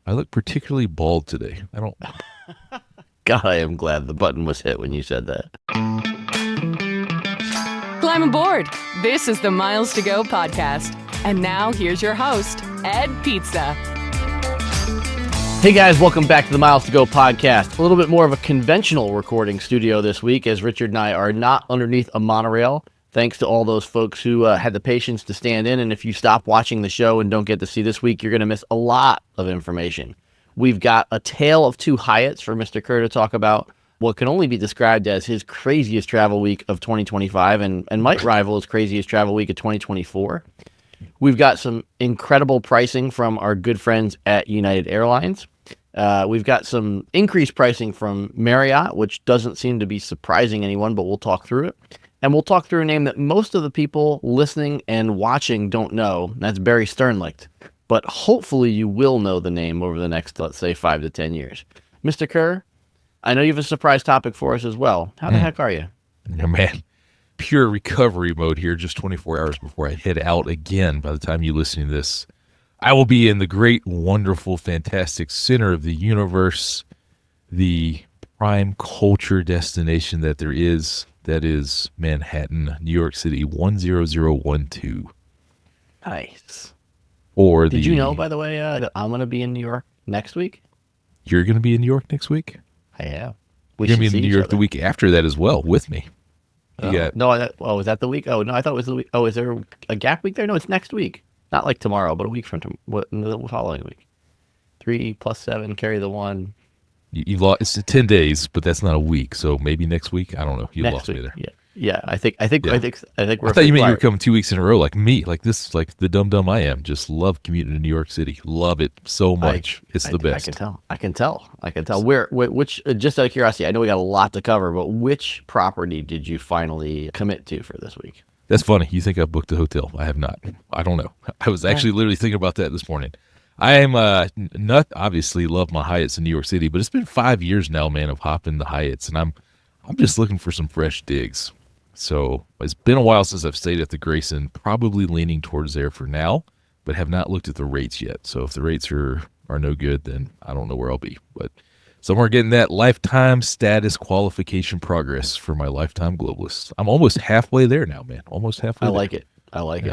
I look particularly bald today. I don't. God, I am glad the button was hit when you said that. Climb aboard. This is the Miles to Go podcast. And now here's your host, Ed Pizza. Hey guys, welcome back to the Miles to Go podcast. A little bit more of a conventional recording studio this week, as Richard and I are not underneath a monorail. Thanks to all those folks who had the patience to stand in. And if you stop watching the show and don't get to see this week, you're going to miss a lot of information. We've got a tale of two Hyatts for Mr. Kerr to talk about what can only be described as his craziest travel week of 2025 and might rival his craziest travel week of 2024. We've got some incredible pricing from our good friends at United Airlines. We've got some increased pricing from Marriott, which doesn't seem to be surprising anyone, but we'll talk through it. And we'll talk through a name that most of the people listening and watching don't know. That's Barry Sternlicht. But hopefully you will know the name over the next, let's say, 5 to 10 years. Mr. Kerr, I know you have a surprise topic for us as well. How the heck are you? Yeah, man. Pure recovery mode here, just 24 hours before I head out again. By the time you listen to this, I will be in the great, wonderful, fantastic center of the universe, the prime culture destination that there is. That is Manhattan, New York City, 10012. Nice. Or Did you know, by the way, that I'm going to be in New York next week? You're going to be in New York next week? I am. You're going to be in New York the week after that as well with me. Is that the week? Oh, no, I thought it was the week. Oh, is there a gap week there? No, it's next week. Not like tomorrow, but a week from the following week. 3 + 7, carry the 1. You lost. It's 10 days, but that's not a week. So maybe next week. I don't know. You lost week. Me there. Yeah. I think we're. I thought you meant you were coming 2 weeks in a row, like me, like this, like the dumb I am. Just love commuting to New York City. Love it so much. It's the best. I can tell. Which, just out of curiosity, I know we got a lot to cover, but which property did you finally commit to for this week? That's funny. You think I booked a hotel? I have not. I don't know. I was actually literally thinking about that this morning. I am not obviously love my Hyatts in New York City, but it's been 5 years now, man, of hopping the Hyatts, and I'm just looking for some fresh digs. So it's been a while since I've stayed at the Grayson, probably leaning towards there for now, but have not looked at the rates yet. So if the rates are no good, then I don't know where I'll be. But somewhere getting that lifetime status qualification progress for my lifetime globalist. I'm almost halfway there now, man. Almost halfway. I like it. I like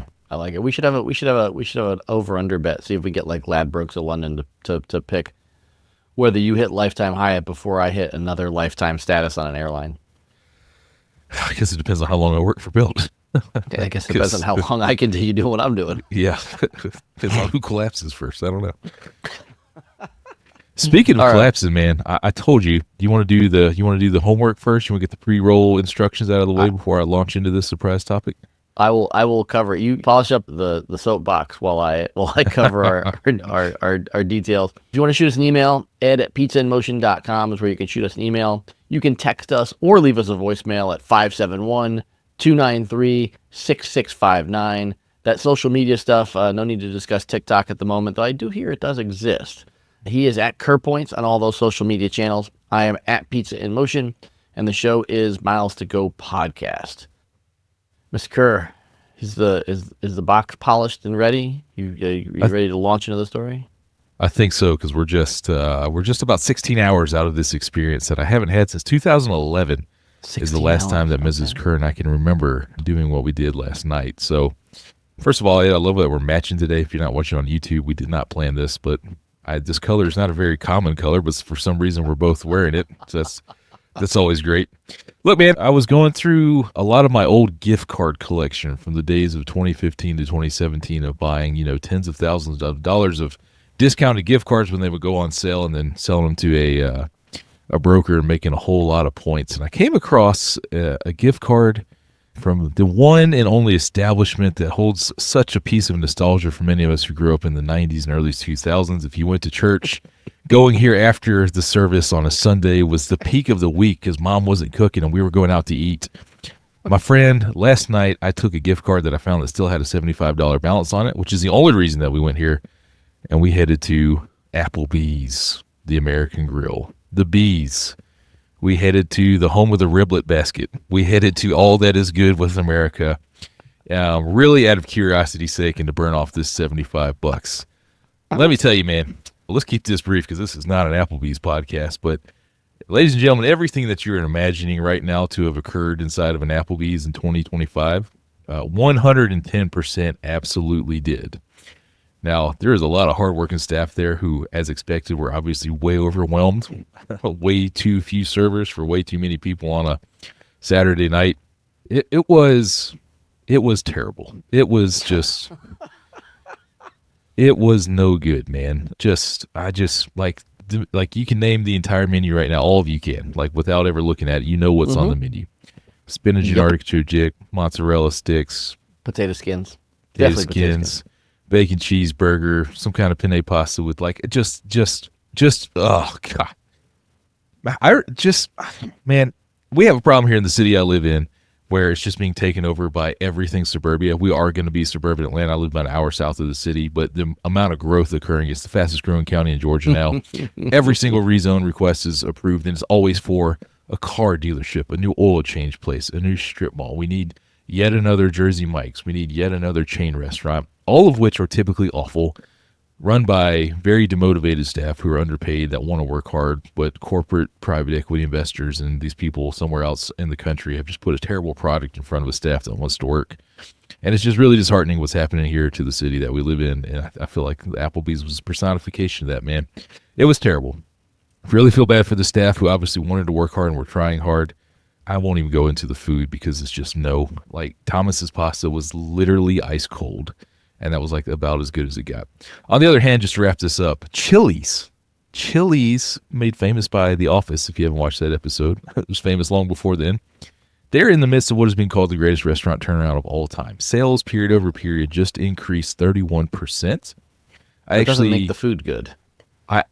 it. We should have an over/under bet. See if we get like Ladbrokes of London to pick whether you hit lifetime Hyatt before I hit another lifetime status on an airline. I guess it depends on how long I work for Bilt. I guess it depends on how long I continue doing what I'm doing. Yeah, depends on who collapses first. I don't know. Speaking of collapsing, man, I told you you want to do the homework first. You want to get the pre-roll instructions out of the way before I launch into this surprise topic. I will cover it. You polish up the soapbox while I cover our details. If you want to shoot us an email, ed@pizzainmotion.com is where you can shoot us an email. You can text us or leave us a voicemail at 571-293-6659. That social media stuff, no need to discuss TikTok at the moment, though I do hear it does exist. He is at Kerrpoints on all those social media channels. I am at Pizza in Motion, and the show is Miles to Go Podcast. Mr. Kerr, is the box polished and ready? You ready to launch into the story? I think so, because we're just about 16 hours out of this experience that I haven't had since 2011. Is the last time that Mrs. Kerr and I can remember doing what we did last night. So, first of all, I love that we're matching today. If you're not watching on YouTube, we did not plan this, but this color is not a very common color, but for some reason we're both wearing it. So that's always great. Look, man, I was going through a lot of my old gift card collection from the days of 2015 to 2017 of buying, tens of thousands of dollars of discounted gift cards when they would go on sale and then selling them to a broker and making a whole lot of points. And I came across a gift card from the one and only establishment that holds such a piece of nostalgia for many of us who grew up in the 90s and early 2000s. If you went to church, going here after the service on a Sunday was the peak of the week because Mom wasn't cooking and we were going out to eat. My friend, last night I took a gift card that I found that still had a $75 balance on it, which is the only reason that we went here. And we headed to Applebee's, the American Grill, the Bees. We headed to the home of the riblet basket. We headed to all that is good with America, really out of curiosity's sake and to burn off this $75. Let me tell you, man, let's keep this brief because this is not an Applebee's podcast. But ladies and gentlemen, everything that you're imagining right now to have occurred inside of an Applebee's in 2025, 110% absolutely did. Now, there is a lot of hardworking staff there who, as expected, were obviously way overwhelmed. Way too few servers for way too many people on a Saturday night. It was terrible. It was just, it was no good, man. I just like you can name the entire menu right now. All of you can, like without ever looking at it, you know what's on the menu. Spinach and artichoke dip, mozzarella sticks, Potato skins. potato Definitely potato skins. bacon cheeseburger, some kind of penne pasta with like just oh god. Man, we have a problem here in the city I live in where it's just being taken over by everything suburbia. We are going to be suburban Atlanta. I live about an hour south of the city, but the amount of growth occurring, it's the fastest growing county in Georgia now. Every single rezone request is approved, and it's always for a car dealership, a new oil change place, a new strip mall. We need yet another Jersey Mike's. We need yet another chain restaurant, all of which are typically awful, run by very demotivated staff who are underpaid that want to work hard, but corporate private equity investors and these people somewhere else in the country have just put a terrible product in front of a staff that wants to work. And it's just really disheartening what's happening here to the city that we live in. And I feel like Applebee's was a personification of that, man. It was terrible. I really feel bad for the staff who obviously wanted to work hard and were trying hard. I won't even go into the food because it's just no. Like, Thomas's pasta was literally ice cold. And that was like about as good as it got. On the other hand, just to wrap this up, Chili's, made famous by The Office, if you haven't watched that episode. It was famous long before then. They're in the midst of what has been called the greatest restaurant turnaround of all time. Sales period over period just increased 31%. That doesn't make the food good. I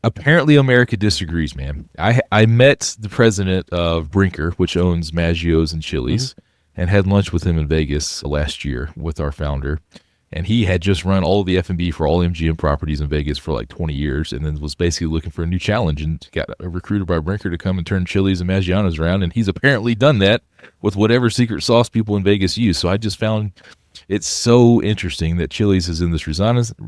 apparently America disagrees, man. I met the president of Brinker, which owns Maggio's and Chili's, and had lunch with him in Vegas last year with our founder. And he had just run all of the F&B for all MGM properties in Vegas for like 20 years and then was basically looking for a new challenge and got recruited by Brinker to come and turn Chili's and Maggiano's around. And he's apparently done that with whatever secret sauce people in Vegas use. So I just found it's so interesting that Chili's is in this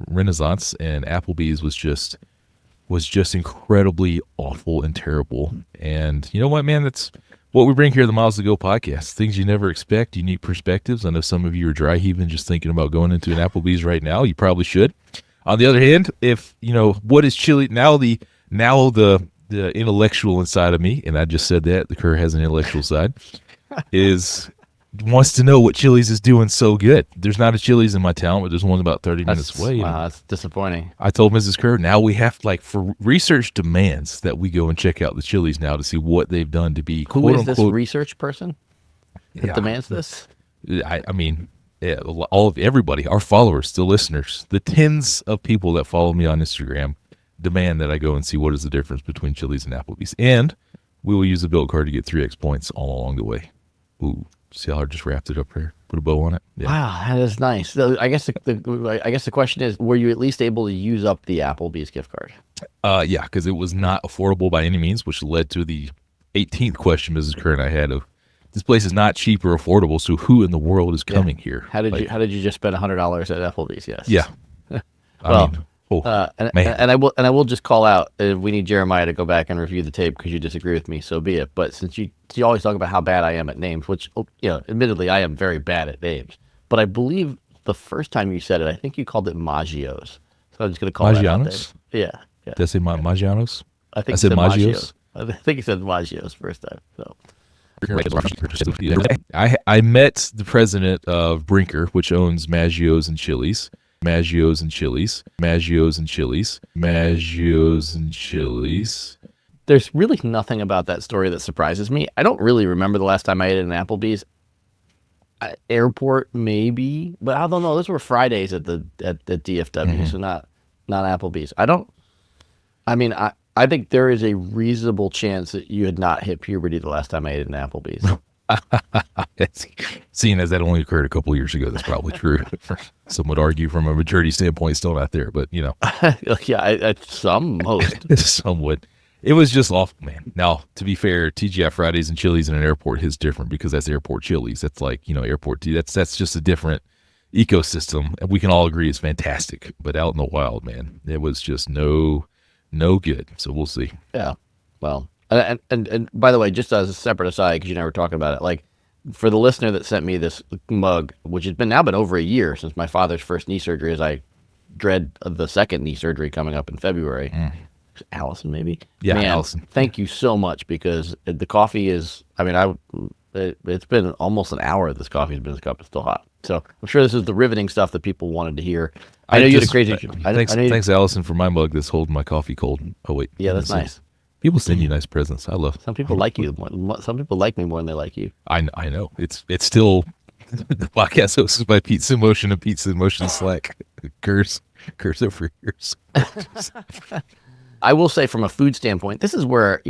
renaissance and Applebee's was just incredibly awful and terrible. And you know what, man? That's what we bring here at the Miles to Go podcast. Things you never expect, unique perspectives. I know some of you are dry heaving just thinking about going into an Applebee's right now. You probably should. On the other hand, if you know what is Chili now, the intellectual inside of me, and I just said that the Kerr has an intellectual side, wants to know what Chili's is doing so good. There's not a Chili's in my town, but there's one about 30 minutes away. Wow, that's disappointing. I told Mrs. Kerr, now we have, like, for research demands that we go and check out the Chili's now to see what they've done to be, Who quote is this unquote, research person that demands this? I mean, all of everybody, our followers, the listeners, the tens of people that follow me on Instagram demand that I go and see what is the difference between Chili's and Applebee's. And we will use the build card to get 3X points all along the way. Ooh. See how I just wrapped it up there? Put a bow on it. Yeah. Wow, that is nice. So I guess the question is, were you at least able to use up the Applebee's gift card? Yeah, because it was not affordable by any means, which led to the 18th question Mrs. Kerr and I had of, this place is not cheap or affordable, so who in the world is coming here? How did you just spend $100 at Applebee's? Yes. Yeah. And I will just call out, we need Jeremiah to go back and review the tape because you disagree with me, so be it. But since you always talk about how bad I am at names, which, admittedly I am very bad at names, but I believe the first time you said it, I think you called it Maggio's. So I'm just going to call Maggiano's? that out there. Yeah. Did I say Maggiano's? I think I said Maggio's. I think you said Maggio's first time. So. I met the president of Brinker, which owns Maggio's and Chili's. Maggio's and Chili's. There's really nothing about that story that surprises me. I don't really remember the last time I ate at an Applebee's. Airport, maybe, but I don't know. Those were Fridays at the DFW, so not Applebee's. I think there is a reasonable chance that you had not hit puberty the last time I ate at an Applebee's. Seeing as that only occurred a couple of years ago, that's probably true. Some would argue from a maturity standpoint, still not there, but yeah, most. Some would. It was just awful, man. Now, to be fair, TGI Fridays and Chili's in an airport is different because that's airport Chili's. That's like, airport tea. That's just a different, ecosystem, and we can all agree it's fantastic. But out in the wild, man, it was just no good. So we'll see. Yeah. Well, and by the way, just as a separate aside, because you and I were talking about it, like for the listener that sent me this mug, which has now been over a year since my father's first knee surgery, as I dread the second knee surgery coming up in February. Allison, maybe. Yeah, man, Allison. Thank you so much, because the coffee is. I mean, it's been almost an hour. This coffee has been in this cup. It's still hot. So I'm sure this is the riveting stuff that people wanted to hear. I know you had a crazy. Thanks, Allison, for my mug that's holding my coffee cold. Oh wait, yeah, that's nice. People send you nice presents. I love. Some people like you. Some people like me more than they like you. I know. It's still the podcast hosted by Pizza Motion and Pizza Motion Slack. Curse over years. I will say, from a food standpoint, this is where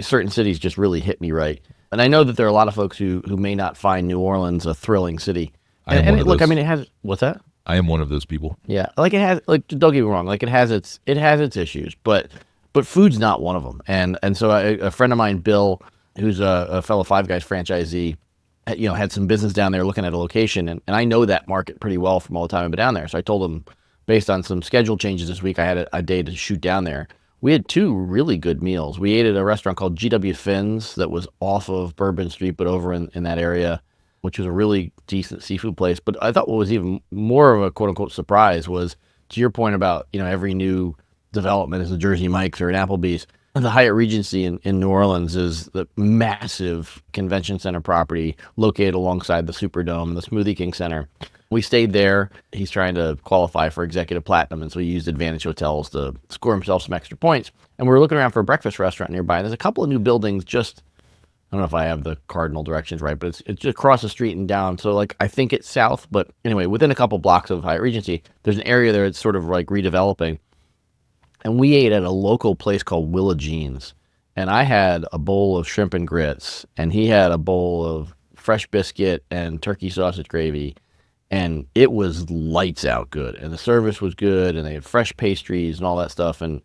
certain cities just really hit me right. And I know that there are a lot of folks who may not find New Orleans a thrilling city. Look, I mean, it has. What's that? I am one of those people. Yeah, like it has. Like, don't get me wrong. Like, it has its issues, but food's not one of them. And so a friend of mine, Bill, who's a fellow Five Guys franchisee, had some business down there looking at a location, and I know that market pretty well from all the time I've been down there. So I told him, based on some schedule changes this week, I had a day to shoot down there. We had 2 really good meals. We ate at a restaurant called GW Finn's that was off of Bourbon Street, but over in that area, which was a really decent seafood place. But I thought what was even more of a quote-unquote surprise was, to your point about, every new development is a Jersey Mike's or an Applebee's. The Hyatt Regency in New Orleans is the massive convention center property located alongside the Superdome, the Smoothie King Center. We stayed there. He's trying to qualify for Executive Platinum, and so he used AAdvantage Hotels to score himself some extra points. And we were looking around for a breakfast restaurant nearby. And there's a couple of new buildings just, I don't know if I have the cardinal directions right, but it's just across the street and down. So, like, I think it's south, but anyway, within a couple blocks of Hyatt Regency, there's an area there that's sort of like redeveloping. And we ate at a local place called Willa Jean's. And I had a bowl of shrimp and grits, and he had a bowl of fresh biscuit and turkey sausage gravy. And it was lights out good. And the service was good, and they had fresh pastries and all that stuff. And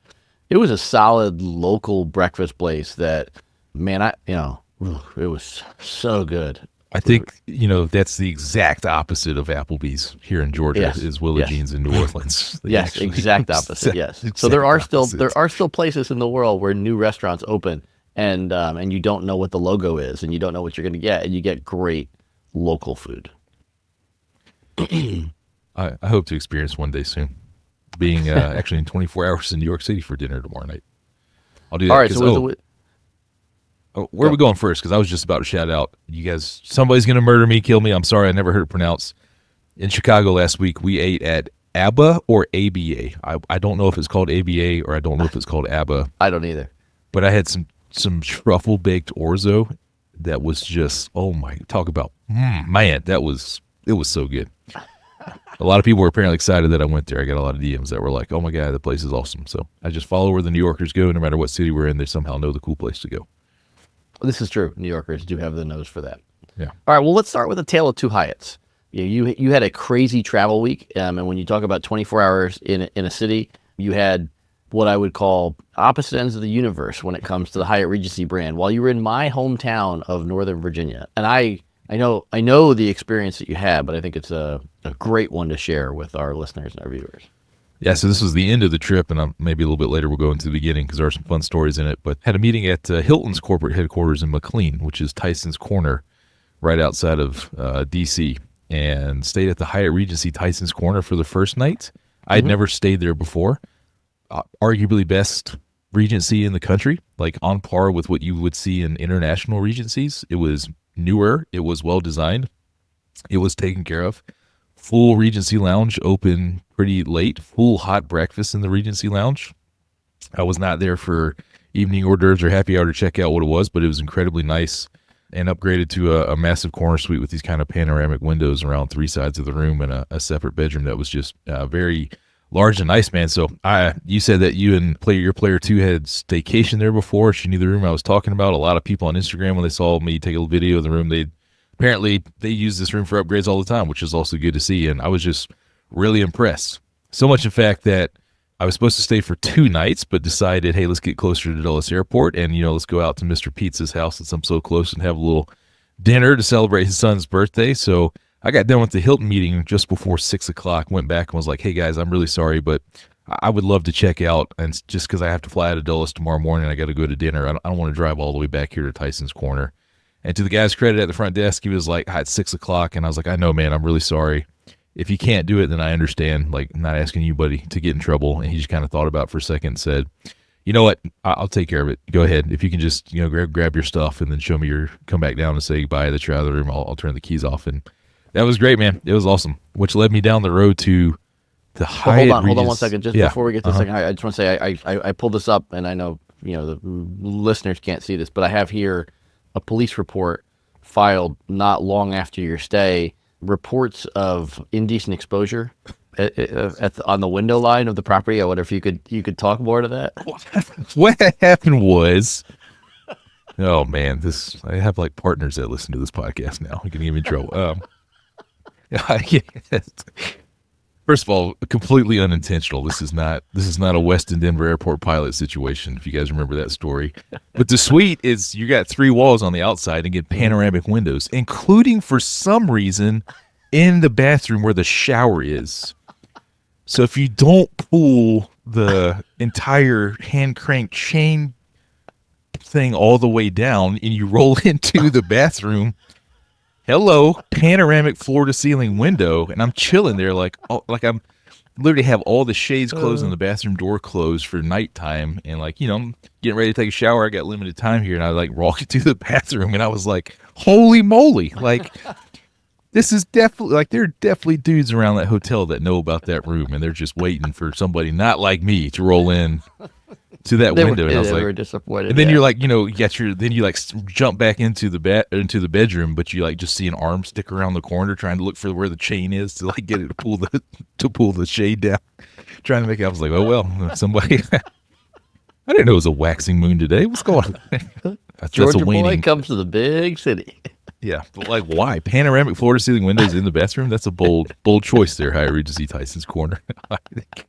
it was a solid local breakfast place that, man, it was so good. I think, that's the exact opposite of Applebee's here in Georgia. Yes. Is Willa Jean's in New Orleans. Yes, exact opposite. Yes. So there are still places in the world where new restaurants open, and you don't know what the logo is, and you don't know what you're going to get, and you get great local food. I hope to experience one day soon, being actually in 24 hours in New York City for dinner tomorrow night. I'll do that. All right. So where are we going first? Because I was just about to shout out, you guys, somebody's going to murder me, kill me. I'm sorry, I never heard it pronounced. In Chicago last week, we ate at ABBA or ABA. I don't know if it's called ABA or I don't know if it's called ABBA. I don't either. But I had some truffle baked orzo that was just, oh my, talk about, man, it was so good. A lot of people were apparently excited that I went there. I got a lot of DMs that were like, oh my God, the place is awesome. So I just follow where the New Yorkers go. No matter what city we're in, they somehow know the cool place to go. This is true. New Yorkers do have the nose for that. Yeah. All right. Well, let's start with a tale of 2 Hyatts. You had a crazy travel week, and when you talk about 24 hours in a city, you had what I would call opposite ends of the universe when it comes to the Hyatt Regency brand. While you were in my hometown of Northern Virginia, and I know the experience that you had, but I think it's a great one to share with our listeners and our viewers. Yeah, so this was the end of the trip, and maybe a little bit later we'll go into the beginning because there are some fun stories in it. But had a meeting at Hilton's corporate headquarters in McLean, which is Tyson's Corner, right outside of D.C., and stayed at the Hyatt Regency Tyson's Corner for the first night. I had never stayed there before. Arguably best Regency in the country, like on par with what you would see in international Regencies. It was newer. It was well designed. It was taken care of. Full Regency Lounge open pretty late. Full hot breakfast in the Regency Lounge. I was not there for evening hors d'oeuvres or happy hour to check out what it was, but it was incredibly nice and upgraded to a massive corner suite with these kind of panoramic windows around 3 sides of the room and a separate bedroom that was just very large and nice, man. So you said that you and your player 2 had staycation there before. She knew the room I was talking about. A lot of people on Instagram, when they saw me take a video of the room, apparently they use this room for upgrades all the time, which is also good to see. And I was just really impressed. So much, in fact, that I was supposed to stay for 2 nights, but decided, hey, let's get closer to Dulles Airport and, let's go out to Mr. Pizza's house since I'm so close and have a little dinner to celebrate his son's birthday. So I got done with the Hilton meeting just before 6 o'clock, went back and was like, hey guys, I'm really sorry, but I would love to check out. And just because I have to fly out of Dulles tomorrow morning, I got to go to dinner. I don't want to drive all the way back here to Tyson's Corner. And to the guy's credit at the front desk, he was like, hi, it's 6 o'clock. And I was like, I know, man, I'm really sorry. If you can't do it, then I understand. Like, I'm not asking you, buddy, to get in trouble. And he just kind of thought about it for a second and said, you know what? I'll take care of it. Go ahead. If you can just, grab your stuff and then show me come back down and say goodbye that you're out of the room, I'll turn the keys off. And that was great, man. It was awesome, which led me down the road to the Hyatt. Hold on 1 second. Just before we get to the second, I just want to say I pulled this up, and I know the listeners can't see this, but I have here a police report filed not long after your stay. Reports of indecent exposure on the window line of the property. I wonder if you could talk more to that. What happened was, oh man, I have like partners that listen to this podcast now. You're gonna get me in trouble. First of all, completely unintentional. This is not a Westin Denver Airport pilot situation, if you guys remember that story. But the suite is, you got 3 walls on the outside and get panoramic windows, including for some reason in the bathroom where the shower is. So if you don't pull the entire hand crank chain thing all the way down and you roll into the bathroom, hello, panoramic floor to ceiling window, and I'm chilling there I'm literally have all the shades closed and the bathroom door closed for nighttime, and I'm getting ready to take a shower. I got limited time here, and I walk into the bathroom, and I was like, holy moly, this is definitely there are definitely dudes around that hotel that know about that room, and they're just waiting for somebody not like me to roll in to that window. And I was were disappointed. And then you're you jump back into the bedroom, but you just see an arm stick around the corner trying to look for where the chain is to get it to pull the shade down, trying to make it. I was like, oh well, somebody. I didn't know it was a waxing moon today. What's going on? Georgia boy comes to the big city. Yeah, but why panoramic floor to ceiling windows in the bathroom? That's a bold choice there, Hyatt Regency Tyson's Corner. I think.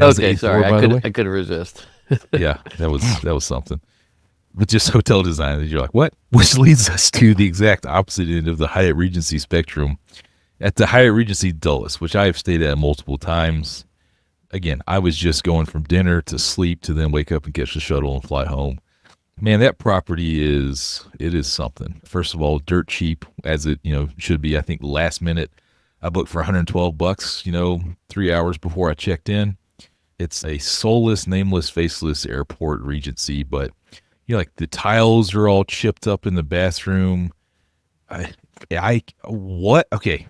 Okay, sorry, I couldn't resist. Yeah, that was something. But just hotel design, you're like, what? Which leads us to the exact opposite end of the Hyatt Regency spectrum, at the Hyatt Regency Dulles, which I have stayed at multiple times. Again, I was just going from dinner to sleep to then wake up and catch the shuttle and fly home. Man, that property is something. First of all, dirt cheap, as it should be. I think last minute, I booked for $112. 3 hours before I checked in. It's a soulless, nameless, faceless airport Regency, but the tiles are all chipped up in the bathroom. Okay,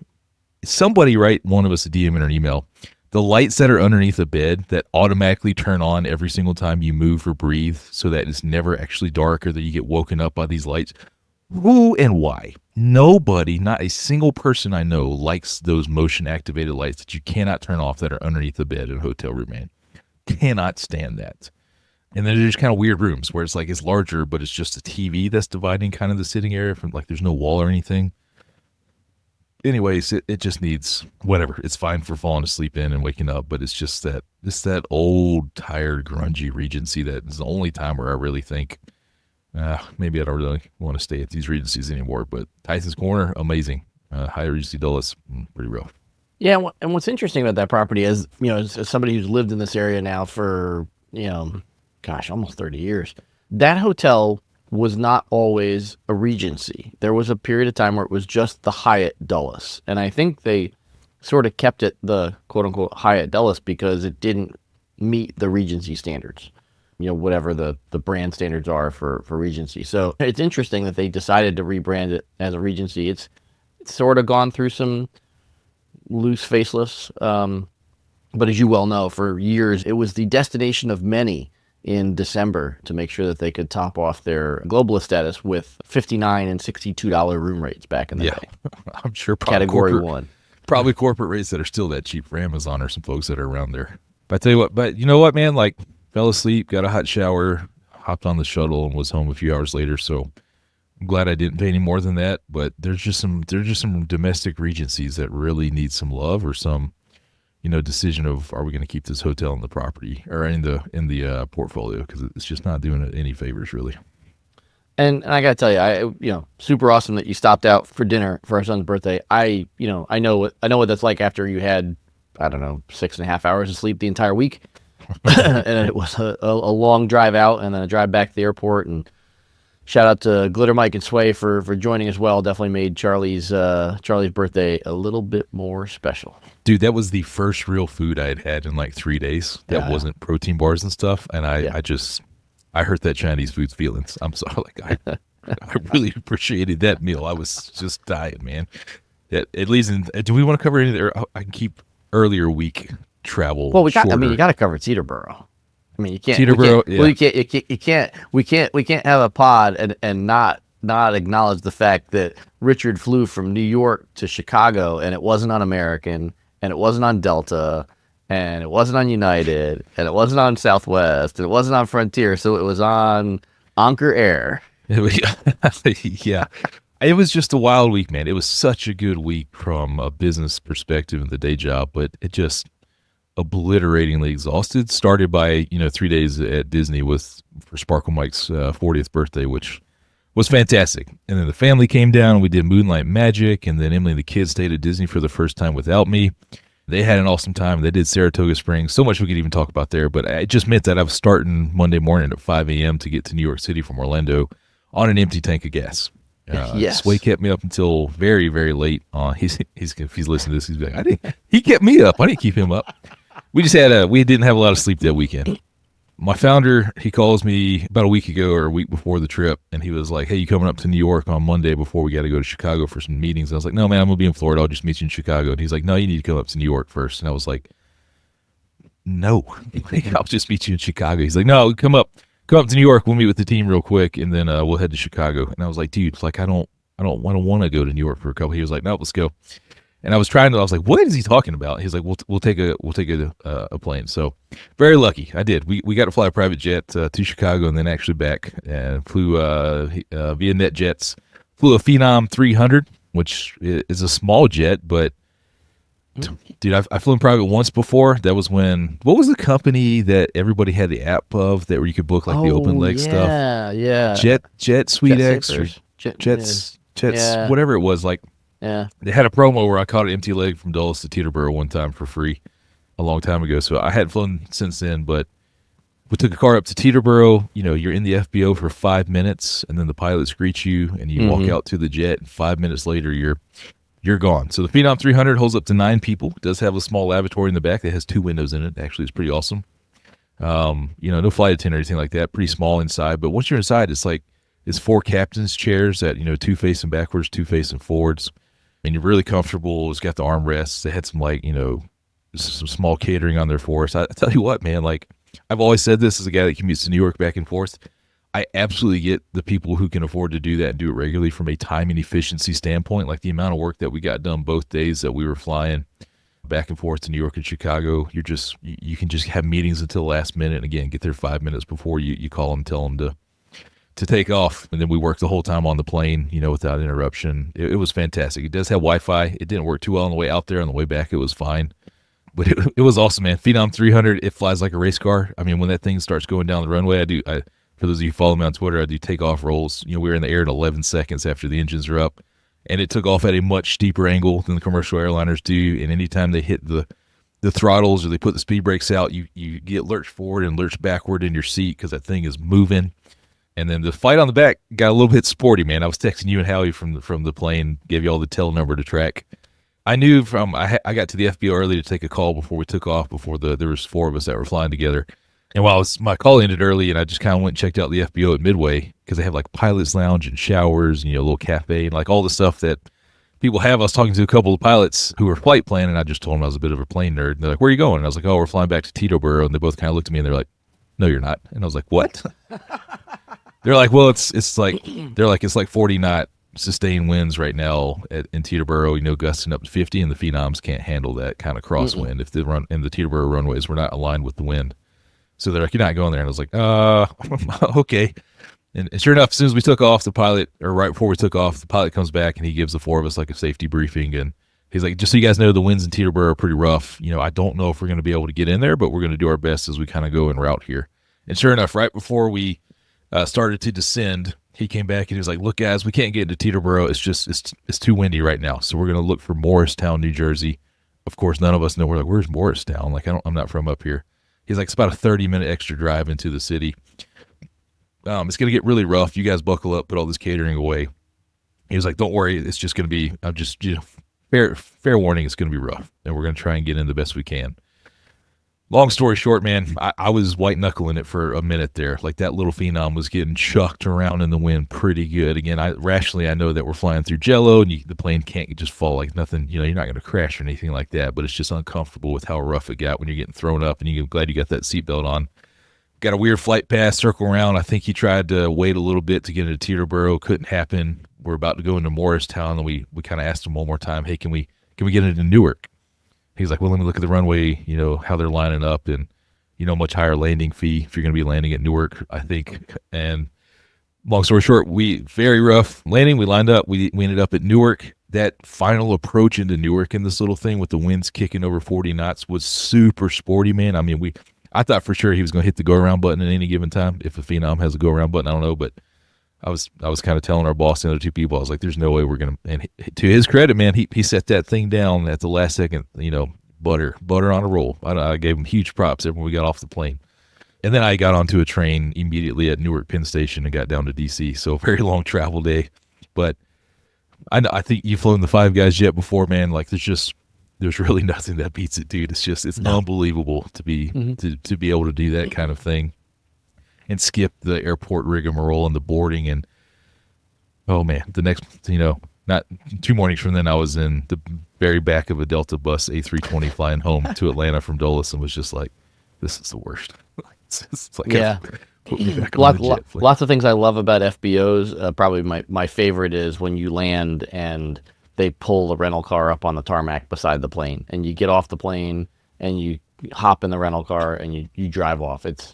somebody write one of us a DM in an email. The lights that are underneath the bed that automatically turn on every single time you move or breathe, so that it's never actually dark or that you get woken up by these lights. Who and why? Nobody, not a single person I know, likes those motion activated lights that you cannot turn off that are underneath the bed in a hotel room, man. Cannot stand that. And then there's kind of weird rooms where it's larger, but it's just a TV that's dividing kind of the sitting area from there's no wall or anything. Anyways, it just needs whatever. It's fine for falling asleep in and waking up, but it's just that old, tired, grungy Regency that is the only time where I really think, maybe I don't really want to stay at these Regencies anymore. But Tyson's Corner, amazing. Hyatt Regency Dulles, pretty rough. Yeah, and what's interesting about that property is, as somebody who's lived in this area now for, almost 30 years, that hotel was not always a Regency. There was a period of time where it was just the Hyatt Dulles. And I think they sort of kept it the quote-unquote Hyatt Dulles because it didn't meet the Regency standards, whatever the brand standards are for Regency. So it's interesting that they decided to rebrand it as a Regency. It's sort of gone through some loose faceless, but as you well know, for years, it was the destination of many in December to make sure that they could top off their globalist status with $59 and $62 room rates back in the day. I'm sure Category 1. Probably corporate rates that are still that cheap for Amazon or some folks that are around there. But I tell you what, you know what, man, fell asleep, got a hot shower, hopped on the shuttle and was home a few hours later. So I'm glad I didn't pay any more than that. But there's just some domestic Regencies that really need some love or some decision of, are we going to keep this hotel in the property or in the portfolio? Because it's just not doing it any favors, really. And I gotta tell you, super awesome that you stopped out for dinner for our son's birthday. I know what that's like after you had, I don't know, 6.5 hours of sleep the entire week, and it was a long drive out and then a drive back to the airport. And shout out to Glitter Mike and Sway for joining as well. Definitely made Charlie's birthday a little bit more special. Dude, that was the first real food I had in like 3 days. That wasn't protein bars and stuff, and I hurt that Chinese food's feelings. I'm sorry. Like I really appreciated that meal. I was just dying, man. At least, do we want to cover any there? I can keep earlier week travel. Well, you got to cover Teterboro. I mean, you can't. Teterboro. We can't have a pod and not acknowledge the fact that Richard flew from New York to Chicago, and it wasn't on American, and it wasn't on Delta, and it wasn't on United, and it wasn't on Southwest, and it wasn't on Frontier, so it was on Anchor Air. Yeah. It was just a wild week, man. It was such a good week from a business perspective and the day job, but it just obliteratingly exhausted. Started by, 3 days at Disney for Sparkle Mike's 40th birthday, which was fantastic. And then the family came down and we did Moonlight Magic, and then Emily and the kids stayed at Disney for the first time without me. They had an awesome time. They did Saratoga Springs. So much we could even talk about there, but it just meant that I was starting Monday morning at 5 a.m. to get to New York City from Orlando on an empty tank of gas. Yes. Sway kept me up until very, very late. If he's listening to this, he's like, he kept me up. I didn't keep him up. We didn't have a lot of sleep that weekend. My founder, he calls me about a week ago or a week before the trip, and he was like, hey, you coming up to New York on Monday before we got to go to Chicago for some meetings? And I was like, no, man, I'm going to be in Florida. I'll just meet you in Chicago. And he's like, no, you need to come up to New York first. And I was like, no, I'll just meet you in Chicago. He's like, no, come up to New York. We'll meet with the team real quick, and then we'll head to Chicago. And I was like, dude, I don't want to go to New York for a couple. He was like, no, let's go. And I was like, what is he talking about? He's like, we'll take a plane. So very lucky. I did. We got to fly a private jet to Chicago and then actually back, and flew via NetJets. Flew a Phenom 300, which is a small jet, but dude, I've flown private once before. That was what was the company that everybody had the app of that where you could book like the open leg stuff? Yeah. Jet SweetX or Jets, whatever it was. Like, yeah, they had a promo where I caught an empty leg from Dulles to Teterboro one time for free a long time ago. So I hadn't flown since then, but we took a car up to Teterboro. You're in the FBO for 5 minutes, and then the pilots greet you, and you walk out to the jet. And 5 minutes later, you're gone. So the Phenom 300 holds up to 9 people. It does have a small lavatory in the back that has 2 windows in it. Actually, it's pretty awesome. No flight attendant or anything like that. Pretty small inside, but once you're inside, it's 4 captain's chairs that 2 facing backwards, 2 facing forwards. And you're really comfortable. It's got the armrests. They had some some small catering on there for us. I tell you what, man, I've always said this as a guy that commutes to New York back and forth. I absolutely get the people who can afford to do that and do it regularly from a time and efficiency standpoint. Like the amount of work that we got done both days that we were flying back and forth to New York and Chicago. You can just have meetings until the last minute. And again, get there 5 minutes before you call them, tell them to take off, and then we worked the whole time on the plane, without interruption. It was fantastic. It does have Wi-Fi. It didn't work too well on the way out there. On the way back, it was fine, but it was awesome, man. Phenom 300, it flies like a race car. I mean, when that thing starts going down the runway, for those of you who follow me on Twitter, I do takeoff rolls. We were in the air in 11 seconds after the engines are up, and it took off at a much steeper angle than the commercial airliners do. And anytime they hit the throttles or they put the speed brakes out, you get lurched forward and lurched backward in your seat because that thing is moving. And then the flight on the back got a little bit sporty, man. I was texting you and Howie from the plane, gave you all the tail number to track. I knew I got to the FBO early to take a call before we took off, there was 4 of us that were flying together. And my call ended early, and I just kind of went and checked out the FBO at Midway because they have like pilot's lounge and showers and, a little cafe and like all the stuff that people have. I was talking to a couple of pilots who were flight planning, and I just told them I was a bit of a plane nerd. And they're like, where are you going? And I was like, oh, we're flying back to Teterboro. And they both kind of looked at me and they're like, no, you're not. And I was like, what? They're like, well, it's like 40 knot sustained winds right now in Teterboro, gusting up to 50, and the Phenoms can't handle that kind of crosswind if they run in the Teterboro runways. We're not aligned with the wind. So they're like, you're not going there. And I was like, okay. And sure enough, as soon as we took off, right before we took off, the pilot comes back and he gives the 4 of us like a safety briefing. And he's like, just so you guys know, the winds in Teterboro are pretty rough. I don't know if we're going to be able to get in there, but we're going to do our best as we kind of go en route here. And sure enough, right before we started to descend, he came back and he was like, look, guys, we can't get into Teterboro. It's too windy right now. So we're going to look for Morristown, New Jersey. Of course, none of us know. We're like, where's Morristown? Like, I'm not from up here. He's like, it's about a 30-minute extra drive into the city. It's going to get really rough. You guys buckle up, put all this catering away. He was like, don't worry. It's just going to be, fair warning, it's going to be rough. And we're going to try and get in the best we can. Long story short, man, I was white-knuckling it for a minute there. Like, that little Phenom was getting chucked around in the wind pretty good. Again, rationally, I know that we're flying through jello, and the plane can't just fall like nothing. You're not going to crash or anything like that, but it's just uncomfortable with how rough it got when you're getting thrown up, and you're glad you got that seatbelt on. Got a weird flight path, circle around. I think he tried to wait a little bit to get into Teterboro. Couldn't happen. We're about to go into Morristown, and we kind of asked him one more time, hey, can we get into Newark? He's like, well, let me look at the runway, how they're lining up, and, much higher landing fee if you're going to be landing at Newark, I think. And long story short, very rough landing. We lined up. We ended up at Newark. That final approach into Newark in this little thing with the winds kicking over 40 knots was super sporty, man. I mean, I thought for sure he was going to hit the go-around button at any given time. If a Phenom has a go-around button, I don't know, but I was kind of telling our boss and the other two people, I was like, there's no way we're going to, and to his credit, man, he set that thing down at the last second, butter on a roll. I gave him huge props when we got off the plane. And then I got onto a train immediately at Newark Penn Station and got down to DC. So a very long travel day, but I think you've flown the Five Guys jet before, man. Like, there's really nothing that beats it, dude. It's unbelievable to be able to do that kind of thing and skip the airport rigmarole and the boarding. And oh man, the next, not 2 mornings from then, I was in the very back of a Delta bus A320 flying home to Atlanta from Dulles, and was just like, this is the worst. It's like, yeah. Put me back on the jet. Lots of things I love about FBOs. Probably my favorite is when you land and they pull the rental car up on the tarmac beside the plane, and you get off the plane and you hop in the rental car and you drive off. It's,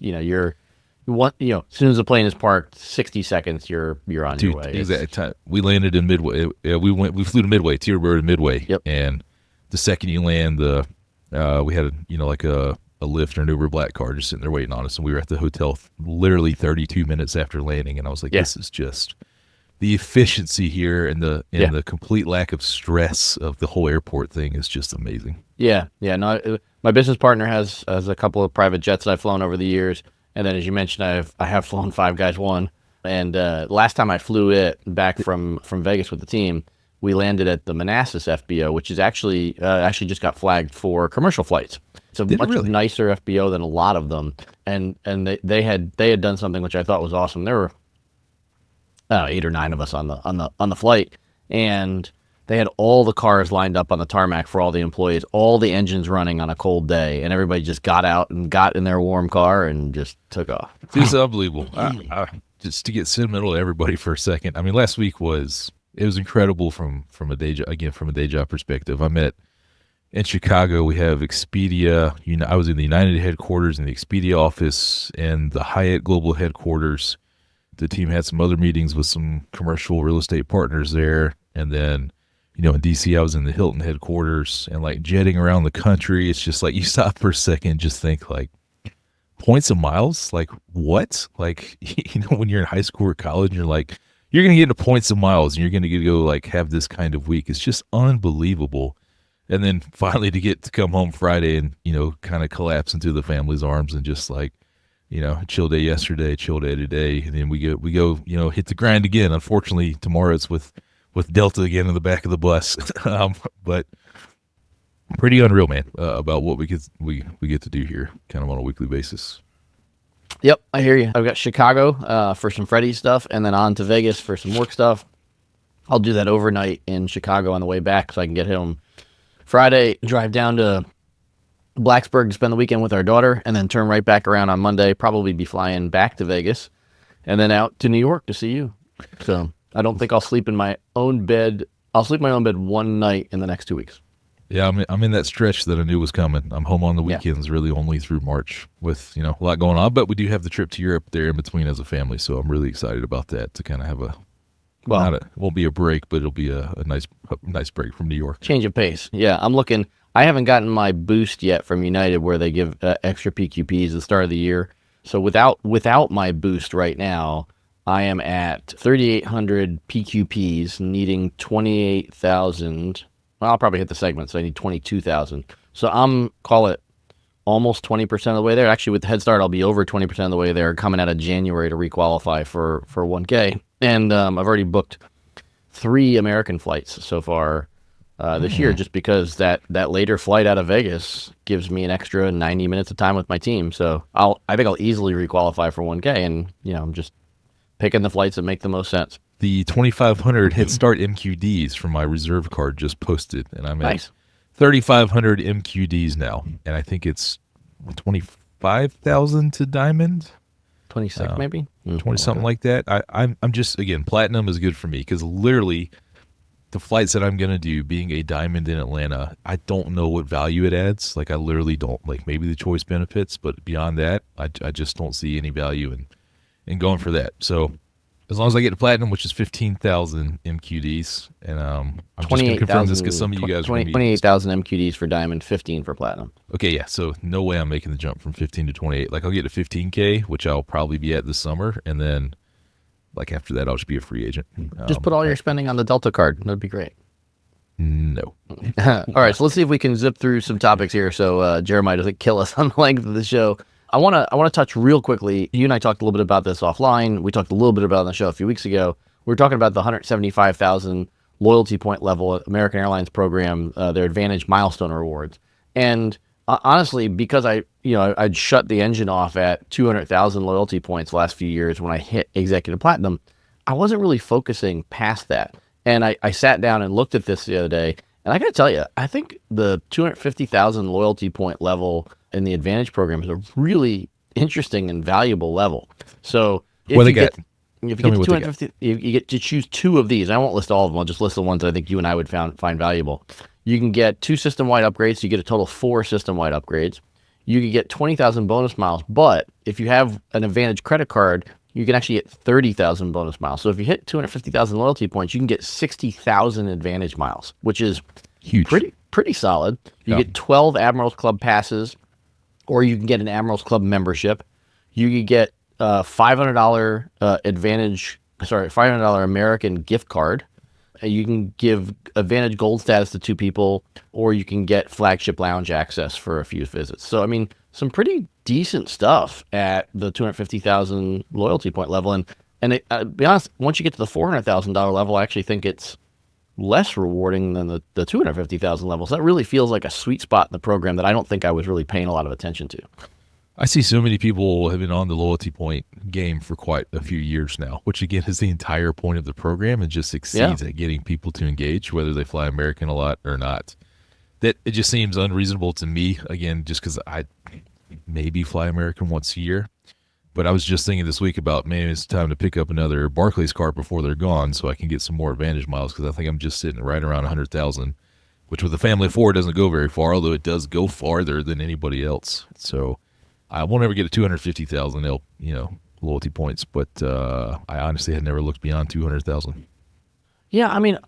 as soon as the plane is parked, 60 seconds, you're on your way. Exactly. We landed in Midway. We flew to Midway, Teterboro to Midway. Yep. And the second you land, we had a Lyft or an Uber black car just sitting there waiting on us, and we were at the hotel literally 32 minutes after landing, and I was like, this is just the efficiency here, and the complete lack of stress of the whole airport thing is just amazing. Yeah. No, my business partner has a couple of private jets that I've flown over the years. And then, as you mentioned, I have flown Five Guys 1, and last time I flew it back from Vegas with the team, we landed at the Manassas FBO, which is actually just got flagged for commercial flights. It's a much nicer FBO than a lot of them, and they had done something which I thought was awesome. There were 8 or 9 of us on the flight, and they had all the cars lined up on the tarmac for all the employees, all the engines running on a cold day, and everybody just got out and got in their warm car and just took off. It's unbelievable. Just to get sentimental to everybody for a second. I mean, last week was incredible from a day job perspective. I met in Chicago. We have Expedia. I was in the United headquarters, in the Expedia office, and the Hyatt global headquarters. The team had some other meetings with some commercial real estate partners there, and then, in DC, I was in the Hilton headquarters, and like jetting around the country. It's just like you stop for a second and just think, like, points and miles? Like, what? Like, when you're in high school or college, you're like, you're going to get into points and miles, and you're going to go like have this kind of week. It's just unbelievable. And then finally to get to come home Friday and, kind of collapse into the family's arms and just like, chill day yesterday, chill day today. And then we go, hit the grind again. Unfortunately, tomorrow it's with Delta again in the back of the bus. But pretty unreal, man, about what we get to do here kind of on a weekly basis. Yep, I hear you. I've got Chicago for some Freddie stuff, and then on to Vegas for some work stuff. I'll do that overnight in Chicago on the way back so I can get home Friday, drive down to Blacksburg to spend the weekend with our daughter, and then turn right back around on Monday, probably be flying back to Vegas, and then out to New York to see you. So I don't think I'll sleep in my own bed. I'll sleep in my own bed one night in the next 2 weeks. Yeah, I'm in that stretch that I knew was coming. I'm home on the weekends, really only through March with, a lot going on. But we do have the trip to Europe there in between as a family, so I'm really excited about that to kind of have it won't be a break, but it'll be a nice break from New York. Change of pace. Yeah, I'm looking. I haven't gotten my boost yet from United where they give extra PQPs at the start of the year. So without my boost right now, I am at 3,800 PQPs, needing 28,000. Well, I'll probably hit the segment, so I need 22,000. So call it almost 20% of the way there. Actually, with the head start, I'll be over 20% of the way there coming out of January to requalify for 1K. And I've already booked 3 American flights so far this year, just because that later flight out of Vegas gives me an extra 90 minutes of time with my team. So I think I'll easily requalify for 1K, and I'm just picking the flights that make the most sense. The 2,500 Head Start MQDs from my reserve card just posted, and I'm Nice. at 3,500 MQDs now, and I think it's 25,000 to Diamond. 26 maybe? 20 something like that. I'm just, again, platinum is good for me because literally the flights that I'm going to do, being a Diamond in Atlanta, I don't know what value it adds. Like, I literally don't. Like, maybe the choice benefits, but beyond that, I just don't see any value in going for that. So as long as I get to platinum, which is 15,000 MQDs, and I'm just going to confirm this because some of you guys are going to be 28,000 MQDs for Diamond, 15 for Platinum. Okay, yeah, so no way I'm making the jump from 15 to 28. Like, I'll get to 15K, which I'll probably be at this summer, and then, like, after that, I'll just be a free agent. Just put all your spending on the Delta card. That'd be great. No. All right, so let's see if we can zip through some topics here so Jeremiah doesn't kill us on the length of the show. I want to touch real quickly. You and I talked a little bit about this offline. We talked a little bit about it on the show a few weeks ago. We were talking about the 175,000 loyalty point level at American Airlines program, their AAdvantage milestone rewards. And honestly, because I'd shut the engine off at 200,000 loyalty points the last few years when I hit Executive Platinum, I wasn't really focusing past that. And I sat down and looked at this the other day, and I got to tell you, I think the 250,000 loyalty point level in the AAdvantage program is a really interesting and valuable level. So if you get to 250, you get to choose 2 of these. I won't list all of them. I'll just list the ones that I think you and I would find valuable. You can get 2 system-wide upgrades. So you get a total of 4 system-wide upgrades. You can get 20,000 bonus miles, but if you have an AAdvantage credit card, you can actually get 30,000 bonus miles. So if you hit 250,000 loyalty points, you can get 60,000 AAdvantage miles, which is huge, pretty solid. You get 12 Admirals Club passes, or you can get an Admirals Club membership. You could get $500 $500 American gift card. You can give AAdvantage Gold status to 2 people, or you can get flagship lounge access for a few visits. So, I mean, some pretty decent stuff at the 250,000 loyalty point level. And to be honest, once you get to the $400,000 level, I actually think it's less rewarding than the 250,000 level. So that really feels like a sweet spot in the program that I don't think I was really paying a lot of attention to. I see so many people have been on the loyalty point game for quite a few years now, which again is the entire point of the program and just succeeds at getting people to engage, whether they fly American a lot or not. That it just seems unreasonable to me, again, just because I maybe fly American once a year. But I was just thinking this week about, maybe it's time to pick up another Barclays card before they're gone so I can get some more AAdvantage miles, because I think I'm just sitting right around 100,000, which with a family of 4 doesn't go very far, although it does go farther than anybody else. So I won't ever get to 250,000, loyalty points, but I honestly had never looked beyond 200,000. Yeah, I mean,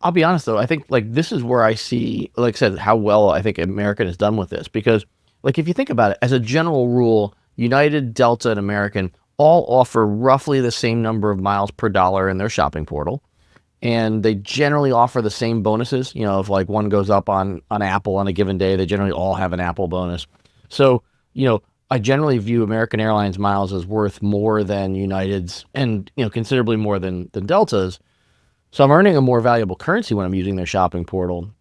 I'll be honest, though. I think, this is where I see, like I said, how well I think American has done with this. Because, if you think about it, as a general rule, United, Delta, and American all offer roughly the same number of miles per dollar in their shopping portal. And they generally offer the same bonuses. If, one goes up on Apple on a given day, they generally all have an Apple bonus. So, I generally view American Airlines miles as worth more than United's and, considerably more than Delta's. So I'm earning a more valuable currency when I'm using their shopping portal.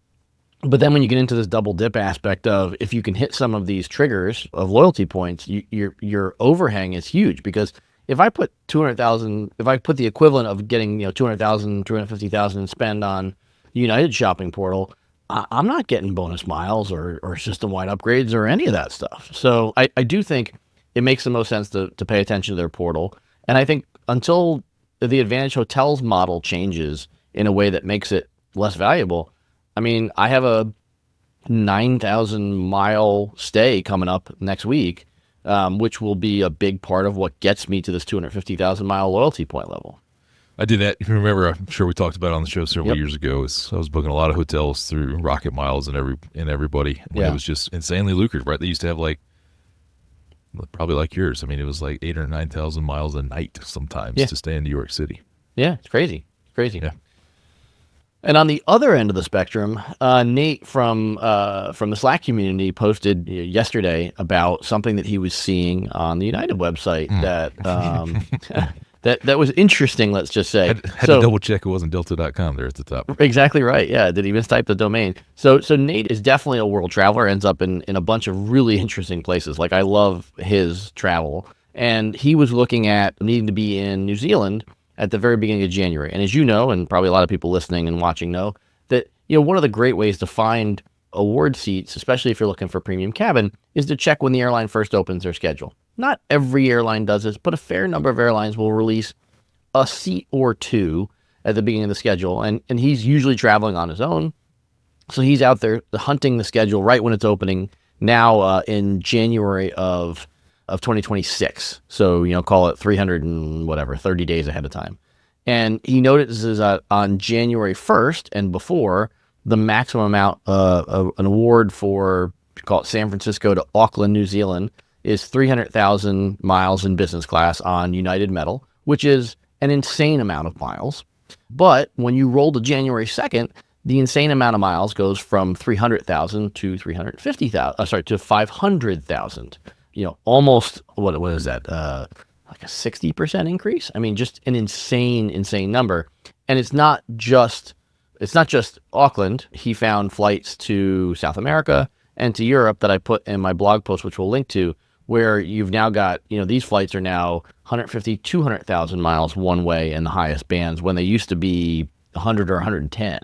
But then when you get into this double dip aspect of, if you can hit some of these triggers of loyalty points, your overhang is huge. Because if I put 200,000, if I put the equivalent of getting 200,000, 250,000 spend on United shopping portal, I'm not getting bonus miles or system-wide upgrades or any of that stuff. So I do think it makes the most sense to pay attention to their portal. And I think until the AAdvantage Hotels model changes in a way that makes it less valuable, I mean, I have a 9,000 mile stay coming up next week, which will be a big part of what gets me to this 250,000 mile loyalty point level. I did that. If you remember, I'm sure we talked about it on the show several years ago. I was booking a lot of hotels through Rocket Miles and everybody. When it was just insanely lucrative, right? They used to have probably like yours. I mean, it was like 8,000 or 9,000 miles a night sometimes to stay in New York City. Yeah, it's crazy. It's crazy. Yeah. And on the other end of the spectrum, Nate from the Slack community posted yesterday about something that he was seeing on the United website that was interesting. Let's just say had to double check it wasn't Delta.com there at the top. Exactly right. Yeah, did he mistype the domain? So Nate is definitely a world traveler. Ends up in a bunch of really interesting places. Like I love his travel, and he was looking at needing to be in New Zealand at the very beginning of January. And as you know, and probably a lot of people listening and watching know, that one of the great ways to find award seats, especially if you're looking for premium cabin, is to check when the airline first opens their schedule. Not every airline does this, but a fair number of airlines will release a seat or two at the beginning of the schedule. And he's usually traveling on his own. So he's out there hunting the schedule right when it's opening now in January of 2026. So, call it 30 days ahead of time. And he notices on January 1st and before, the maximum amount of an award for, call it San Francisco to Auckland, New Zealand, is 300,000 miles in business class on United Metal, which is an insane amount of miles. But when you roll to January 2nd, the insane amount of miles goes from 300,000 to 350,000, to 500,000. Almost, what is that? Like a 60% increase. I mean, just an insane number. And it's not just Auckland. He found flights to South America and to Europe that I put in my blog post, which we'll link to, where you've now got, these flights are now 150, 200,000 miles one way in the highest bands when they used to be 100 or 110.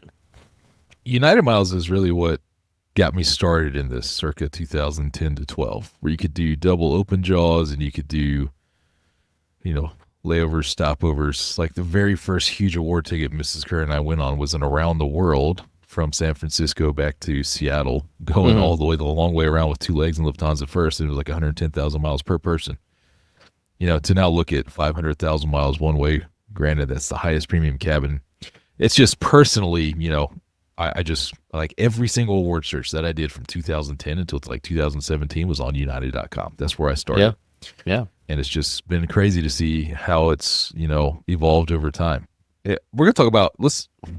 United Miles is really what got me started in this circa 2010 to 12, where you could do double open jaws and you could do, layovers, stopovers. Like the very first huge award ticket Mrs. Kerr and I went on was an around the world from San Francisco back to Seattle, going all the long way around with two legs and Lufthansa first. And it was like 110,000 miles per person. To now look at 500,000 miles one way, granted, that's the highest premium cabin. It's just personally, I just like every single award search that I did from 2010 until like 2017 was on United.com. That's where I started. Yeah. And it's just been crazy to see how it's, evolved over time. We're going to talk about,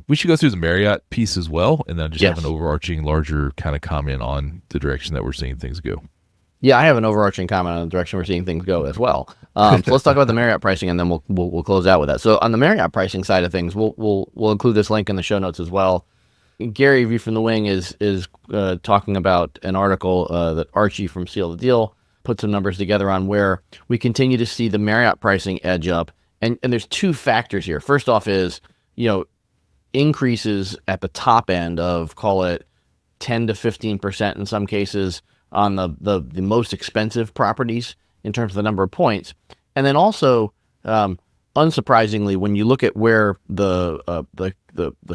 we should go through the Marriott piece as well. And then just have an overarching larger kind of comment on the direction that we're seeing things go. Yeah, I have an overarching comment on the direction we're seeing things go as well. So let's talk about the Marriott pricing, and then we'll close out with that. So on the Marriott pricing side of things, we'll include this link in the show notes as well. Gary V from the Wing is talking about an article that Archie from Seal the Deal put some numbers together on, where we continue to see the Marriott pricing edge up, and there's two factors here. First off is increases at the top end of, call it 10 to 15% in some cases on the most expensive properties in terms of the number of points. And then also, unsurprisingly, when you look at where the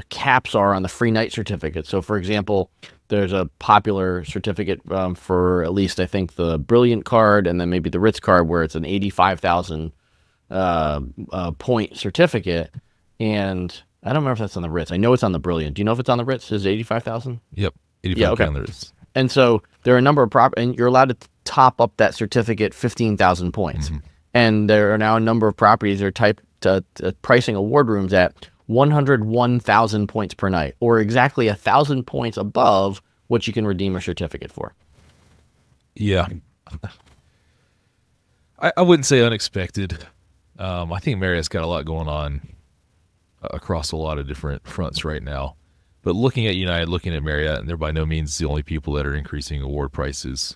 caps are on the free night certificate. So for example, there's a popular certificate for at least, I think, the Brilliant card and then maybe the Ritz card, where it's an 85,000 point certificate. And I don't remember if that's on the Ritz. I know it's on the Brilliant. Do you know if it's on the Ritz? Is it 85,000? Yep. 85,000 on the Ritz. And so there are a number of and you're allowed to top up that certificate 15,000 points. Mm-hmm. And there are now a number of properties that are pricing award rooms at 101,000 points per night, or exactly 1,000 points above what you can redeem a certificate for. Yeah. I wouldn't say unexpected. I think Marriott's got a lot going on across a lot of different fronts right now. But looking at United, looking at Marriott, and they're by no means the only people that are increasing award prices.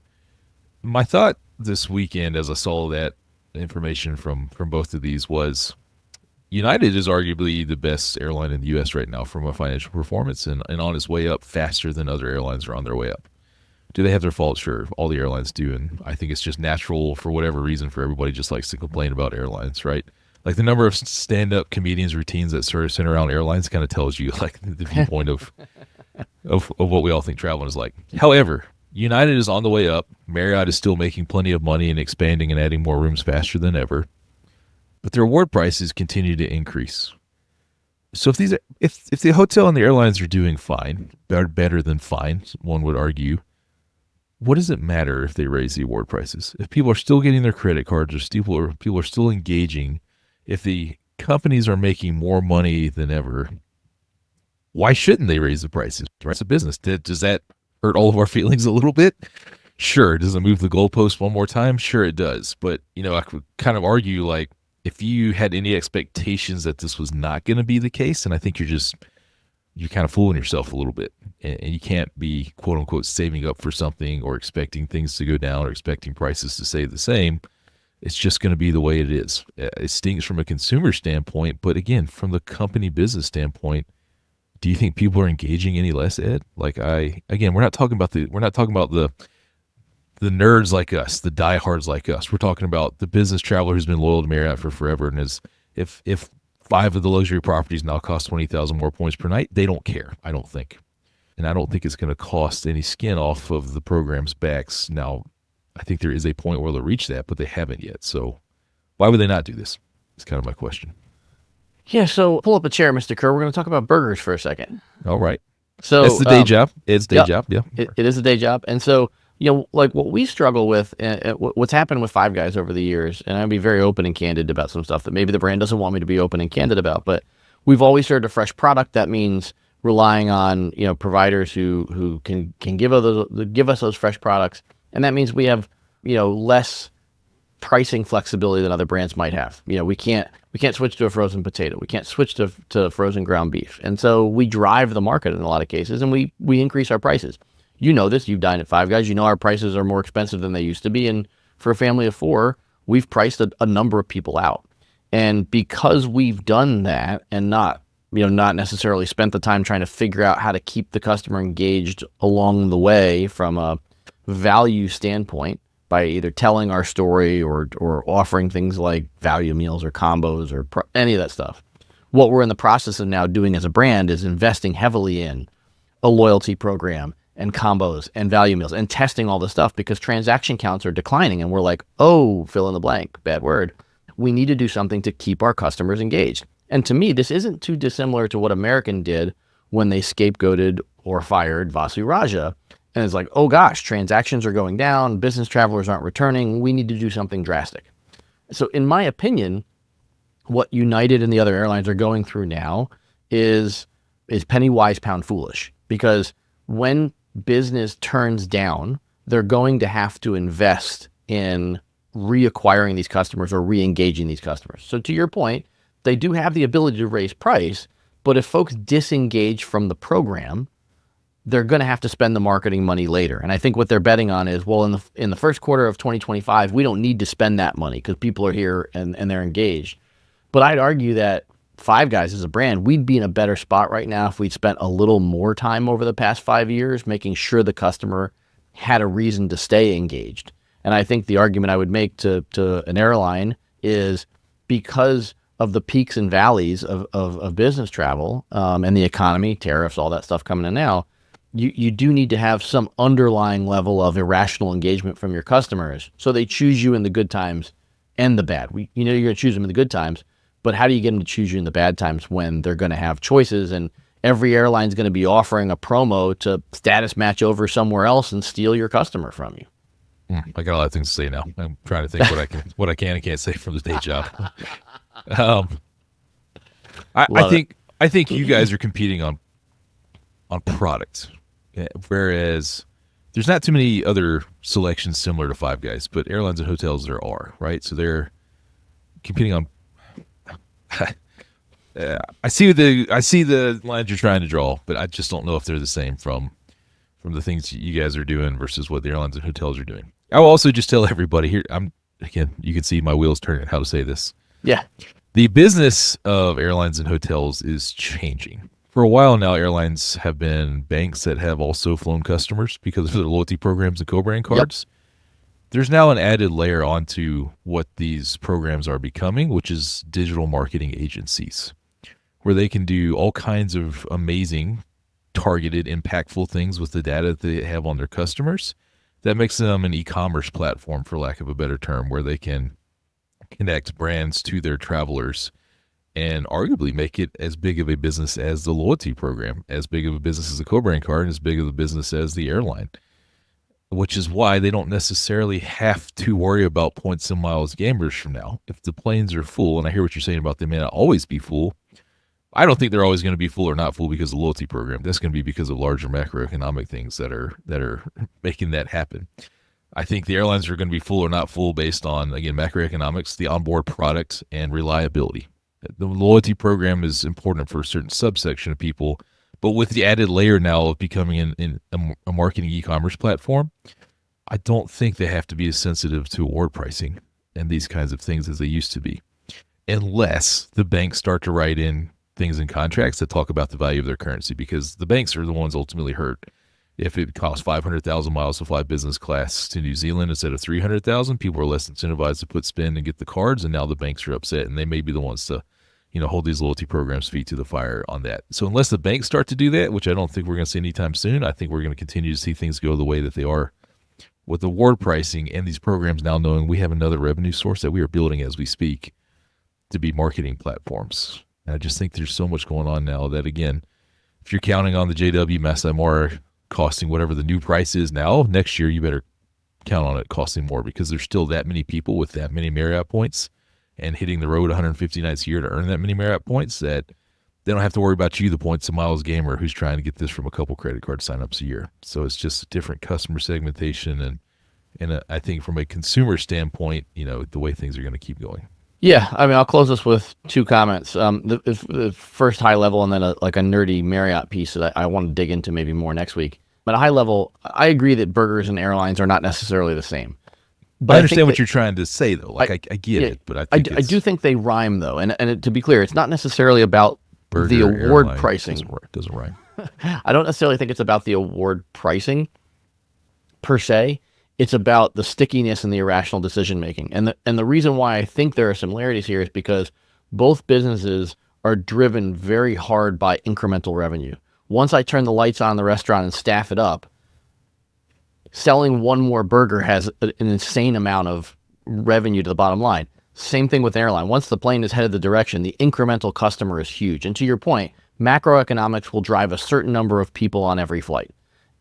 My thought this weekend, as I saw that information from both of these, was United is arguably the best airline in the U.S. right now from a financial performance, and on its way up faster than other airlines are on their way up. Do they have their faults? Sure, all the airlines do, and I think it's just natural for whatever reason for everybody just likes to complain about airlines, right? Like the number of stand-up comedians routines that sort of center around airlines kind of tells you like the viewpoint of what we all think traveling is like. However, United is on the way up. Marriott is still making plenty of money and expanding and adding more rooms faster than ever. But their award prices continue to increase. So if the hotel and the airlines are doing fine, better than fine, one would argue, what does it matter if they raise the award prices? If people are still getting their credit cards, or people are still engaging, if the companies are making more money than ever, why shouldn't they raise the prices? Right? It's a business. Does that hurt all of our feelings a little bit? Sure. Does it move the goalpost one more time? Sure it does. But, I could kind of argue, like, if you had any expectations that this was not going to be the case, and I think you're kind of fooling yourself a little bit, and you can't be, quote unquote, saving up for something or expecting things to go down or expecting prices to stay the same. It's just going to be the way it is. It stings from a consumer standpoint, but again, from the company business standpoint, do you think people are engaging any less, Ed? Like, we're not talking about the nerds like us, the diehards like us. We're talking about the business traveler who's been loyal to Marriott for forever, and if 5 of the luxury properties now cost 20,000 more points per night, they don't care, I don't think. And I don't think it's going to cost any skin off of the program's backs. Now, I think there is a point where they'll reach that, but they haven't yet. So why would they not do this? It's kind of my question. Yeah, so pull up a chair, Mr. Kerr. We're going to talk about burgers for a second. All right. So it's the day job. It's day job. Yeah. It is a day job. And so, like what we struggle with, what's happened with Five Guys over the years, and I'll be very open and candid about some stuff that maybe the brand doesn't want me to be open and candid about, but we've always served a fresh product. That means relying on, providers who can give us those fresh products. And that means we have, less pricing flexibility than other brands might have. We can't switch to a frozen potato. We can't switch to frozen ground beef. And so we drive the market in a lot of cases, and we increase our prices. You know this. You've dined at Five Guys. You know our prices are more expensive than they used to be. And for a family of 4, we've priced a number of people out. And because we've done that and not necessarily spent the time trying to figure out how to keep the customer engaged along the way from a value standpoint, by either telling our story or offering things like value meals or combos or any of that stuff. What we're in the process of now doing as a brand is investing heavily in a loyalty program and combos and value meals and testing all this stuff, because transaction counts are declining, and we're like, oh, fill in the blank, bad word. We need to do something to keep our customers engaged. And to me, this isn't too dissimilar to what American did when they scapegoated or fired Vasu Raja. And it's like, oh gosh, transactions are going down, business travelers aren't returning, we need to do something drastic. So in my opinion, what United and the other airlines are going through now is penny wise, pound foolish. Because when business turns down, they're going to have to invest in reacquiring these customers or re-engaging these customers. So to your point, they do have the ability to raise price, but if folks disengage from the program, they're going to have to spend the marketing money later. And I think what they're betting on is, well, in the first quarter of 2025, we don't need to spend that money because people are here and they're engaged. But I'd argue that Five Guys as a brand, we'd be in a better spot right now if we'd spent a little more time over the past 5 years making sure the customer had a reason to stay engaged. And I think the argument I would make to an airline is, because of the peaks and valleys of business travel and the economy, tariffs, all that stuff coming in now, you do need to have some underlying level of irrational engagement from your customers, so they choose you in the good times and the bad. You're going to choose them in the good times, but how do you get them to choose you in the bad times when they're going to have choices, and every airline's going to be offering a promo to status match over somewhere else and steal your customer from you? I got a lot of things to say now. I'm trying to think what I can and can't say from the day job. I think you guys are competing on product. Whereas there's not too many other selections similar to Five Guys, but airlines and hotels there are, right? So they're competing on. I see the lines you're trying to draw, but I just don't know if they're the same from the things you guys are doing versus what the airlines and hotels are doing. I will also just tell everybody here. You can see my wheels turning. How to say this? Yeah, the business of airlines and hotels is changing. For a while now, airlines have been banks that have also flown customers because of their loyalty programs and co-brand cards. Yep. There's now an added layer onto what these programs are becoming, which is digital marketing agencies, where they can do all kinds of amazing, targeted, impactful things with the data that they have on their customers. That makes them an e-commerce platform, for lack of a better term, where they can connect brands to their travelers and arguably make it as big of a business as the loyalty program, as big of a business as the co-brand card, and as big of a business as the airline. which is why they don't necessarily have to worry about points and miles gamers from now. If the planes are full, and I hear what you're saying about they may not always be full, I don't think they're always going to be full or not full because of the loyalty program. That's going to be because of larger macroeconomic things that are making that happen. I think the airlines are going to be full or not full based on, again, macroeconomics, the onboard product, and reliability. The loyalty program is important for a certain subsection of people, but with the added layer now of becoming a marketing e-commerce platform, I don't think they have to be as sensitive to award pricing and these kinds of things as they used to be, unless the banks start to write in things in contracts that talk about the value of their currency, because the banks are the ones ultimately hurt. If it costs 500,000 miles to fly business class to New Zealand instead of 300,000, people are less incentivized to put spend and get the cards, and now the banks are upset, and they may be the ones to, hold these loyalty programs' feet to the fire on that. So unless the banks start to do that, which I don't think we're going to see anytime soon, I think we're going to continue to see things go the way that they are with award pricing and these programs now knowing we have another revenue source that we are building as we speak to be marketing platforms. And I just think there's so much going on now that, again, if you're counting on the JW Masai Mara costing whatever the new price is now, next year you better count on it costing more, because there's still that many people with that many Marriott points and hitting the road 150 nights a year to earn that many Marriott points that they don't have to worry about you, the points and miles gamer, who's trying to get this from a couple credit card signups a year. So it's just a different customer segmentation, and I think from a consumer standpoint, the way things are going to keep going. Yeah, I mean, I'll close this with two comments. The first high level, and then a nerdy Marriott piece that I want to dig into maybe more next week. But at a high level, I agree that burgers and airlines are not necessarily the same. But I understand what you're trying to say, though. I get it, but I do think they rhyme, though. And to be clear, it's not necessarily about the award pricing. Doesn't rhyme. I don't necessarily think it's about the award pricing per se. It's about the stickiness and the irrational decision making. And the reason why I think there are similarities here is because both businesses are driven very hard by incremental revenue. Once I turn the lights on in the restaurant and staff it up, selling one more burger has an insane amount of revenue to the bottom line. Same thing with airline. Once the plane is headed the direction, the incremental customer is huge. And to your point, macroeconomics will drive a certain number of people on every flight.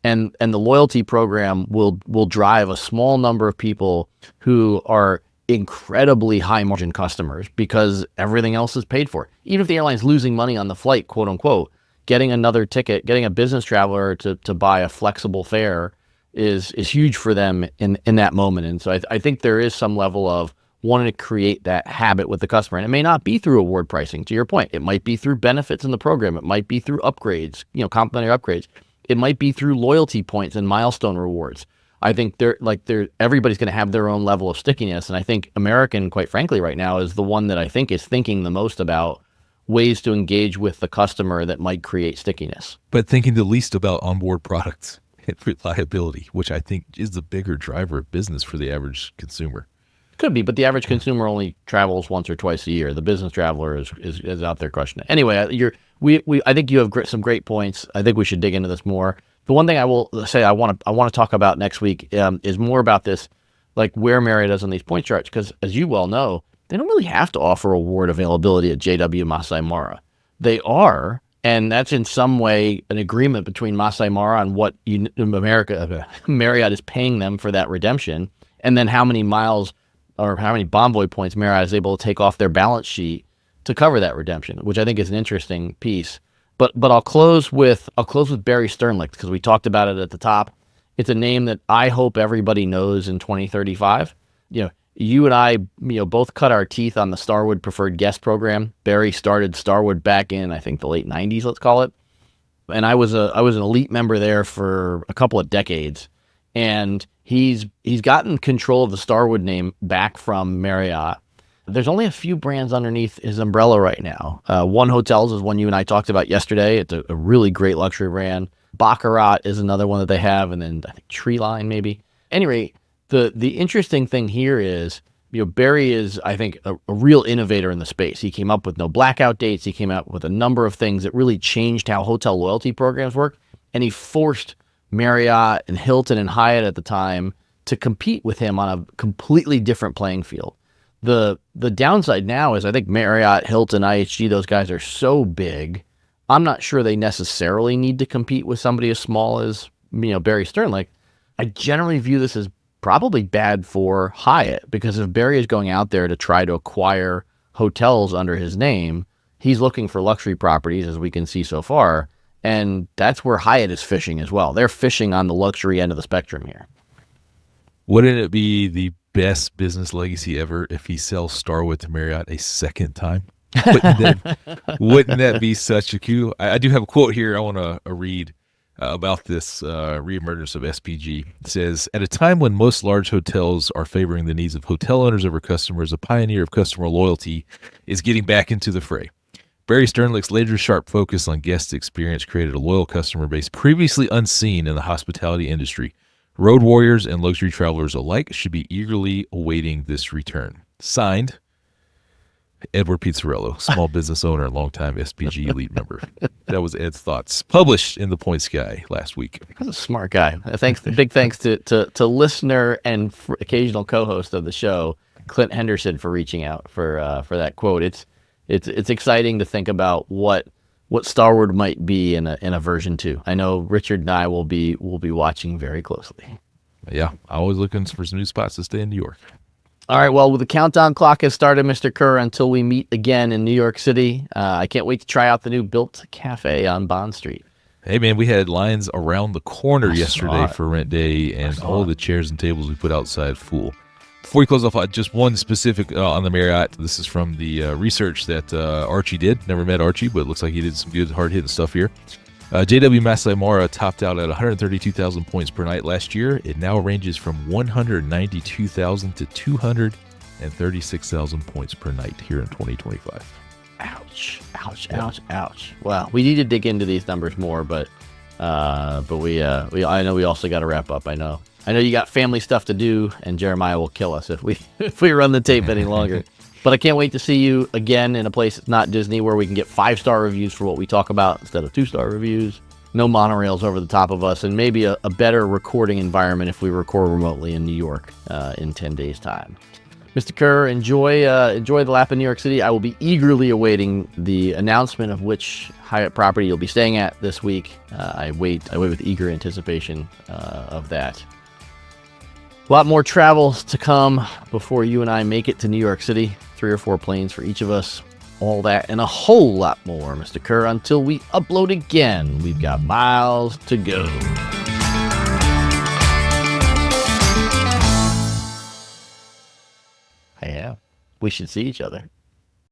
And the loyalty program will drive a small number of people who are incredibly high margin customers because everything else is paid for. Even if the airline's losing money on the flight, quote unquote, getting another ticket, getting a business traveler to buy a flexible fare is huge for them in that moment. And so I think there is some level of wanting to create that habit with the customer. And it may not be through award pricing, to your point. It might be through benefits in the program. It might be through upgrades, complimentary upgrades. It might be through loyalty points and milestone rewards. I think everybody's going to have their own level of stickiness. And I think American, quite frankly, right now is the one that I think is thinking the most about ways to engage with the customer that might create stickiness. But thinking the least about onboard products and reliability, which I think is the bigger driver of business for the average consumer. Could be, but the average consumer only travels once or twice a year. The business traveler is out there crushing it. Anyway, I think you have some great points. I think we should dig into this more. The one thing I will say I want to talk about next week is more about this, like where Marriott is on these point charts, because as you well know, they don't really have to offer award availability at JW Masai Mara. They are, and that's in some way an agreement between Masai Mara on what Marriott is paying them for that redemption, and then how many miles or how many Bonvoy points Marriott is able to take off their balance sheet to cover that redemption, which I think is an interesting piece. But I'll close with Barry Sternlicht, because we talked about it at the top. It's a name that I hope everybody knows in 2035. You and I, both cut our teeth on the Starwood Preferred Guest Program. Barry started Starwood back in, I think, the late 90s, let's call it. And I was an elite member there for a couple of decades. And he's gotten control of the Starwood name back from Marriott. There's only a few brands underneath his umbrella right now. One Hotels is one you and I talked about yesterday. It's a really great luxury brand. Baccarat is another one that they have, and then I think Treeline maybe. Anyway, the interesting thing here is, Barry is, I think, a real innovator in the space. He came up with no blackout dates. He came out with a number of things that really changed how hotel loyalty programs work, and he forced Marriott and Hilton and Hyatt at the time to compete with him on a completely different playing field. The downside now is I think Marriott, Hilton, IHG, those guys are so big, I'm not sure they necessarily need to compete with somebody as small as Barry Sternlicht. I generally view this as probably bad for Hyatt, because if Barry is going out there to try to acquire hotels under his name, he's looking for luxury properties, as we can see so far, and that's where Hyatt is fishing as well. They're fishing on the luxury end of the spectrum here. Wouldn't it be the best business legacy ever if he sells Starwood to Marriott a second time? Wouldn't that be such a coup? I do have a quote here I want to read about this reemergence of SPG. It says, at a time when most large hotels are favoring the needs of hotel owners over customers, a pioneer of customer loyalty is getting back into the fray. Barry Sternlicht's laser-sharp focus on guest experience created a loyal customer base previously unseen in the hospitality industry. Road warriors and luxury travelers alike should be eagerly awaiting this return. Signed, Edward Pizzarello, small business owner and longtime SPG elite member. That was Ed's thoughts, published in the Point Sky last week. That's a smart guy. Big thanks to listener and occasional co-host of the show, Clint Henderson, for reaching out for that quote. It's exciting to think about what Starwood might be in a version 2. I know Richard and I will be watching very closely. Yeah, always looking for some new spots to stay in New York. All right, well, the countdown clock has started, Mr. Kerr, until we meet again in New York City. I can't wait to try out the new Built Cafe on Bond Street. Hey, man, we had lines around the corner yesterday for rent day, and all the chairs and tables we put outside full. Before we close off, just one specific on the Marriott. This is from the research that Archie did. Never met Archie, but it looks like he did some good hard-hitting stuff here. JW Masai Mara topped out at 132,000 points per night last year. It now ranges from 192,000 to 236,000 points per night here in 2025. Ouch! Ouch! Well, we need to dig into these numbers more, but I know we also got to wrap up. I know you got family stuff to do, and Jeremiah will kill us if we run the tape any longer. But I can't wait to see you again in a place that's not Disney, where we can get 5-star reviews for what we talk about instead of 2-star reviews. No monorails over the top of us, and maybe a better recording environment if we record remotely in New York in 10 days' time. Mr. Kerr, enjoy the lap in New York City. I will be eagerly awaiting the announcement of which Hyatt property you'll be staying at this week. I wait with eager anticipation of that. A lot more travel to come before you and I make it to New York City. 3 or 4 planes for each of us. All that and a whole lot more, Mr. Kerr. Until we upload again, we've got miles to go. Yeah, we should see each other.